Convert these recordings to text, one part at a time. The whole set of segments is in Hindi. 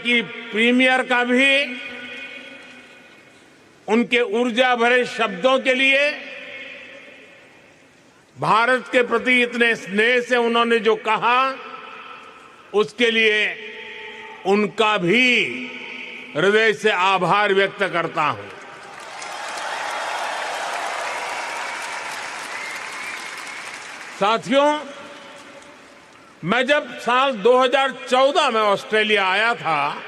की प्रीमियर का भी उनके ऊर्जा भरे शब्दों के लिए, भारत के प्रति इतने स्नेह से उन्होंने जो कहा, उसके लिए उनका भी हृदय से आभार व्यक्त करता हूं। साथियों, मैं जब साल 2014 में ऑस्ट्रेलिया आया था,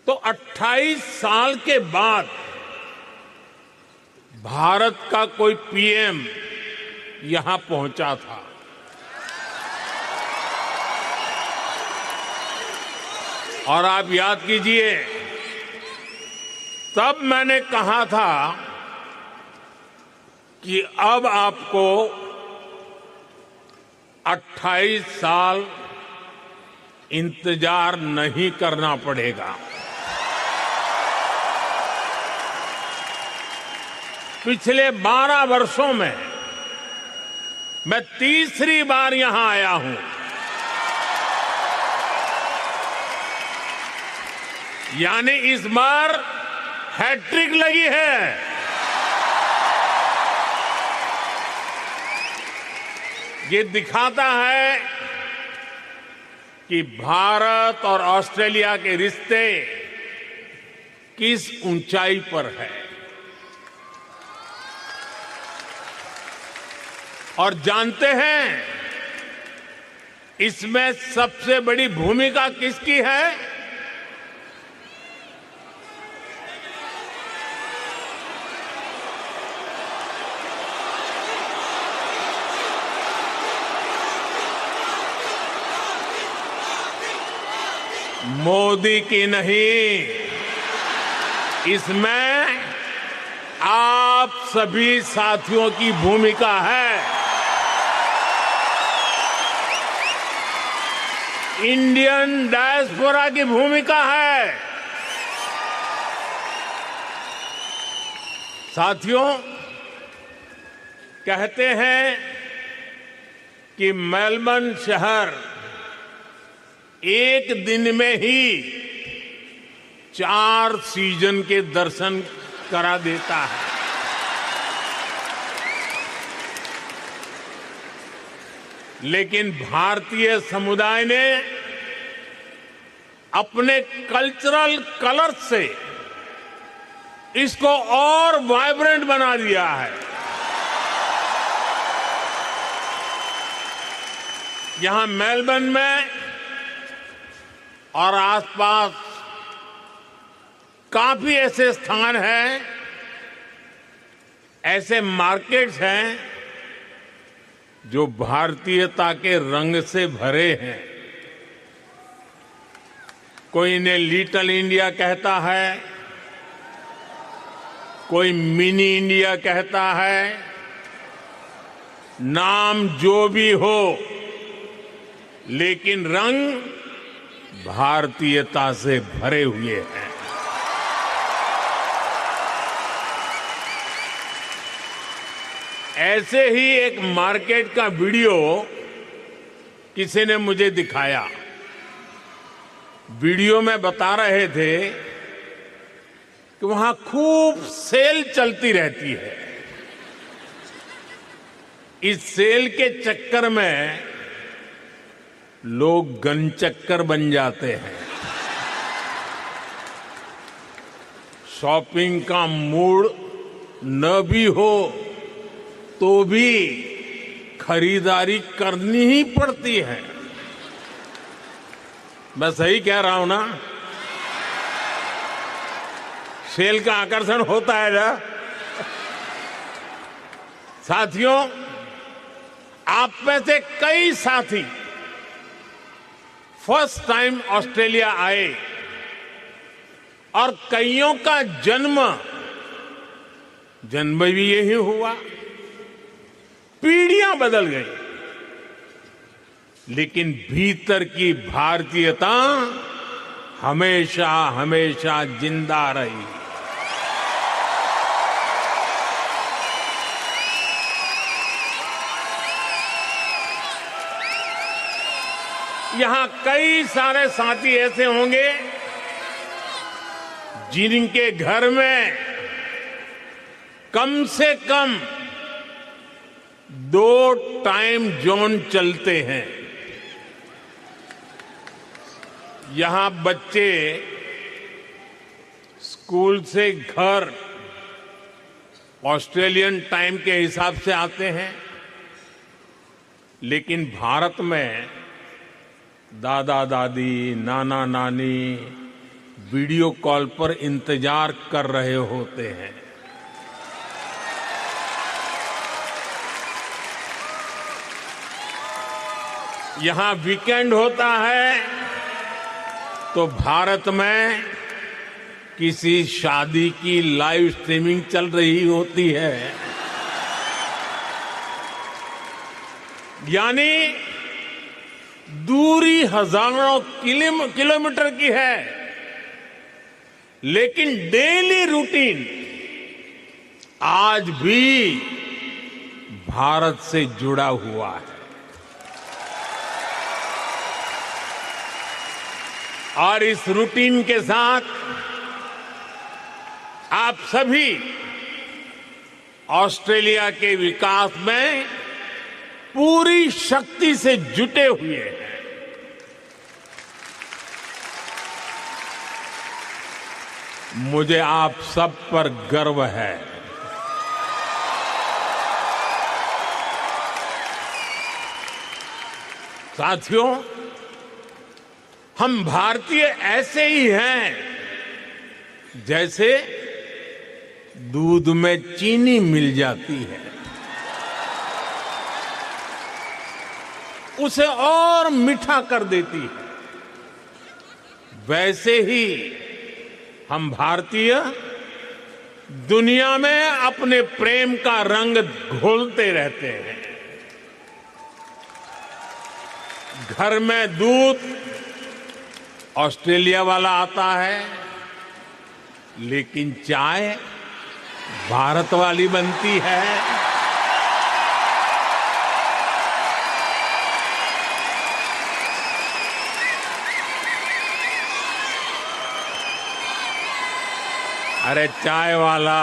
तो 28 साल के बाद भारत का कोई पीएम यहां पहुंचा था। और आप याद कीजिए, तब मैंने कहा था कि अब आपको 28 साल इंतजार नहीं करना पड़ेगा। पिछले 12 वर्षों में मैं तीसरी बार यहां आया हूं। यानी इस बार हैट्रिक लगी है। ये दिखाता है कि भारत और ऑस्ट्रेलिया के रिश्ते किस ऊंचाई पर है। और जानते हैं, इसमें सबसे बड़ी भूमिका किसकी है? मोदी की नहीं, इसमें आप सभी साथियों की भूमिका है। इंडियन डायस्पोरा की भूमिका है। साथियों, कहते हैं कि मेलबर्न शहर एक दिन में ही 4 सीजन के दर्शन करा देता है। लेकिन भारतीय समुदाय ने अपने कल्चरल कलर से इसको और वाइब्रेंट बना दिया है। यहां मेलबर्न में और आसपास काफी ऐसे स्थान हैं, ऐसे मार्केट्स हैं जो भारतीयता के रंग से भरे हैं। कोई इन्हें लिटिल इंडिया कहता है, कोई मिनी इंडिया कहता है। नाम जो भी हो, लेकिन रंग भारतीयता से भरे हुए हैं। ऐसे ही एक मार्केट का वीडियो किसी ने मुझे दिखाया। वीडियो में बता रहे थे कि वहां खूब सेल चलती रहती है। इस सेल के चक्कर में लोग गनचक्कर बन जाते हैं। शॉपिंग का मूड न भी हो तो भी खरीदारी करनी ही पड़ती है। मैं सही कह रहा हूं ना? सेल का आकर्षण होता है ना? साथियों, आप में से कई साथी फर्स्ट टाइम ऑस्ट्रेलिया आए और कईयों का जन्म भी यही हुआ। पीढ़ियां बदल गई, लेकिन भीतर की भारतीयता हमेशा हमेशा जिंदा रही। यहां कई सारे साथी ऐसे होंगे जिनके घर में कम से कम 2 टाइम जोन चलते हैं। यहां बच्चे स्कूल से घर ऑस्ट्रेलियन टाइम के हिसाब से आते हैं, लेकिन भारत में दादा दादी, नाना नानी वीडियो कॉल पर इंतजार कर रहे होते हैं। यहां वीकेंड होता है तो भारत में किसी शादी की लाइव स्ट्रीमिंग चल रही होती है। यानी दूरी हजारों किलोमीटर की है, लेकिन डेली रूटीन आज भी भारत से जुड़ा हुआ है। और इस रूटीन के साथ आप सभी ऑस्ट्रेलिया के विकास में पूरी शक्ति से जुटे हुए हैं। मुझे आप सब पर गर्व है। साथियों, हम भारतीय ऐसे ही हैं जैसे दूध में चीनी मिल जाती है, उसे और मीठा कर देती है। वैसे ही हम भारतीय दुनिया में अपने प्रेम का रंग घोलते रहते हैं। घर में दूध ऑस्ट्रेलिया वाला आता है, लेकिन चाय भारत वाली बनती है। अरे चाय वाला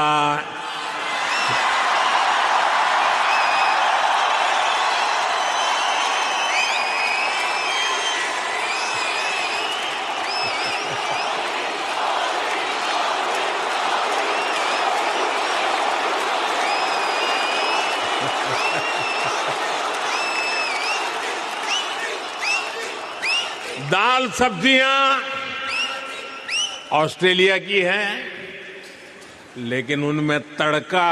दाल सब्जियां ऑस्ट्रेलिया की हैं, लेकिन उनमें तड़का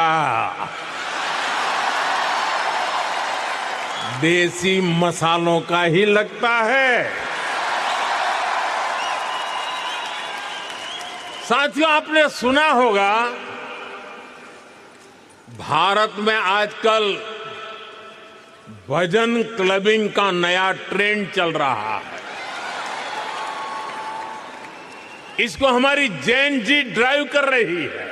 देसी मसालों का ही लगता है। साथियों, आपने सुना होगा भारत में आजकल भजन क्लबिंग का नया ट्रेंड चल रहा है। इसको हमारी जैन जी ड्राइव कर रही है।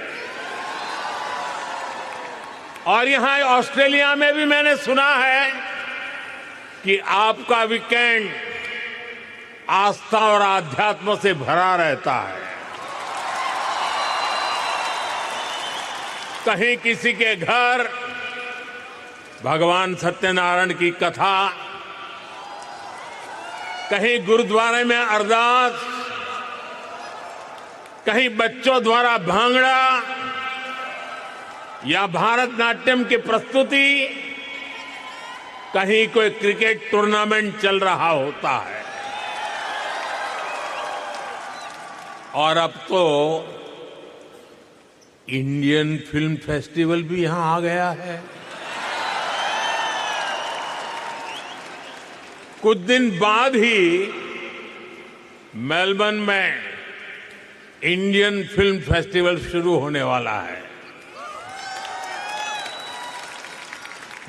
और यहां ऑस्ट्रेलिया में भी मैंने सुना है कि आपका वीकेंड आस्था और आध्यात्म से भरा रहता है। कहीं किसी के घर भगवान सत्यनारायण की कथा, कहीं गुरुद्वारे में अरदास, कहीं बच्चों द्वारा भांगड़ा या भारतनाट्यम की प्रस्तुति, कहीं कोई क्रिकेट टूर्नामेंट चल रहा होता है। और अब तो इंडियन फिल्म फेस्टिवल भी यहां आ गया है। कुछ दिन बाद ही मेलबर्न में इंडियन फिल्म फेस्टिवल शुरू होने वाला है।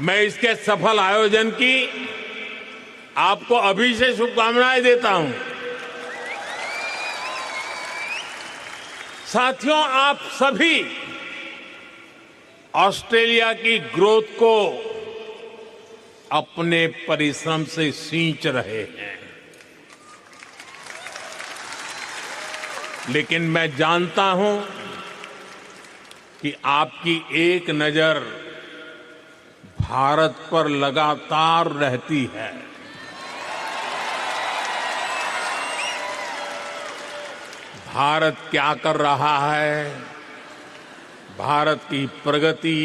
मैं इसके सफल आयोजन की आपको अभी से शुभकामनाएं देता हूं। साथियों, आप सभी ऑस्ट्रेलिया की ग्रोथ को अपने परिश्रम से सींच रहे हैं। लेकिन मैं जानता हूं कि आपकी एक नजर भारत पर लगातार रहती है। भारत क्या कर रहा है, भारत की प्रगति,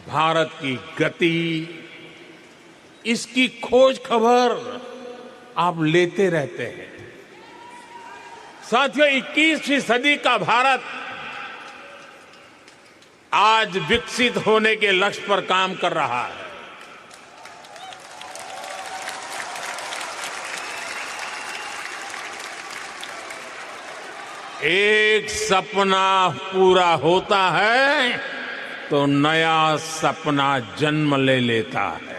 भारत की गति, इसकी खोज खबर आप लेते रहते हैं। साथियों, 21वीं सदी का भारत आज विकसित होने के लक्ष्य पर काम कर रहा है। एक सपना पूरा होता है तो नया सपना जन्म ले लेता है।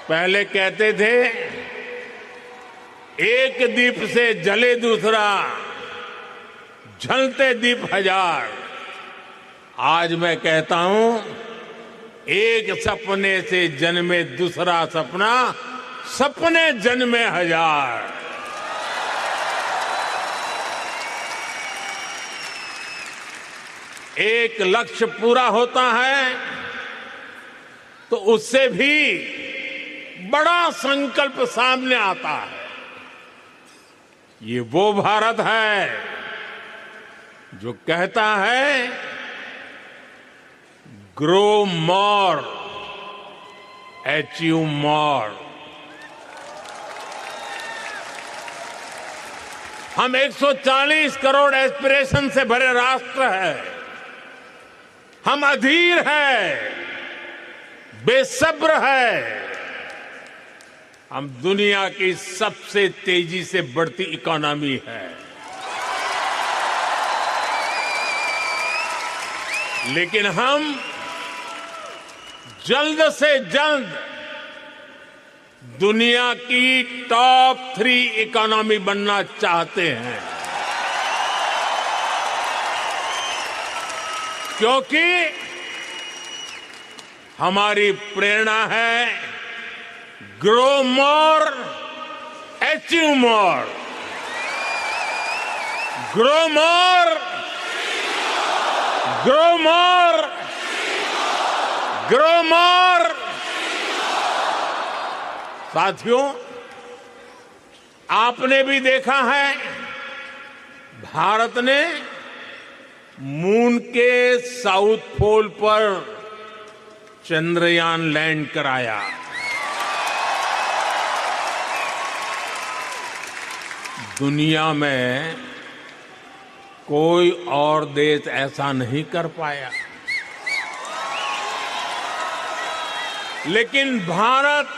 पहले कहते थे एक दीप से जले दूसरा, जलते दीप हजार। आज मैं कहता हूं एक सपने से जन्मे दूसरा सपना, सपने जन्मे हजार। एक लक्ष्य पूरा होता है तो उससे भी बड़ा संकल्प सामने आता है। ये वो भारत है जो कहता है ग्रो मोर, अचीव मोर। हम 140 करोड़ एस्पिरेशन से भरे राष्ट्र है। हम अधीर है, बेसब्र है। हम दुनिया की सबसे तेजी से बढ़ती इकोनॉमी है, लेकिन हम जल्द से जल्द दुनिया की टॉप 3 इकोनॉमी बनना चाहते हैं, क्योंकि हमारी प्रेरणा है grow more, achieve more. Grow more, grow more, grow more. साथियों, आपने भी देखा है भारत ने मून के साउथ पोल पर चंद्रयान लैंड कराया। दुनिया में कोई और देश ऐसा नहीं कर पाया, लेकिन भारत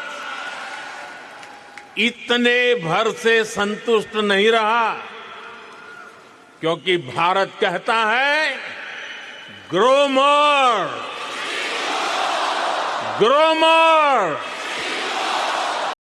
इतने भर से संतुष्ट नहीं रहा, क्योंकि भारत कहता है ग्रो मोर, ग्रो मोर।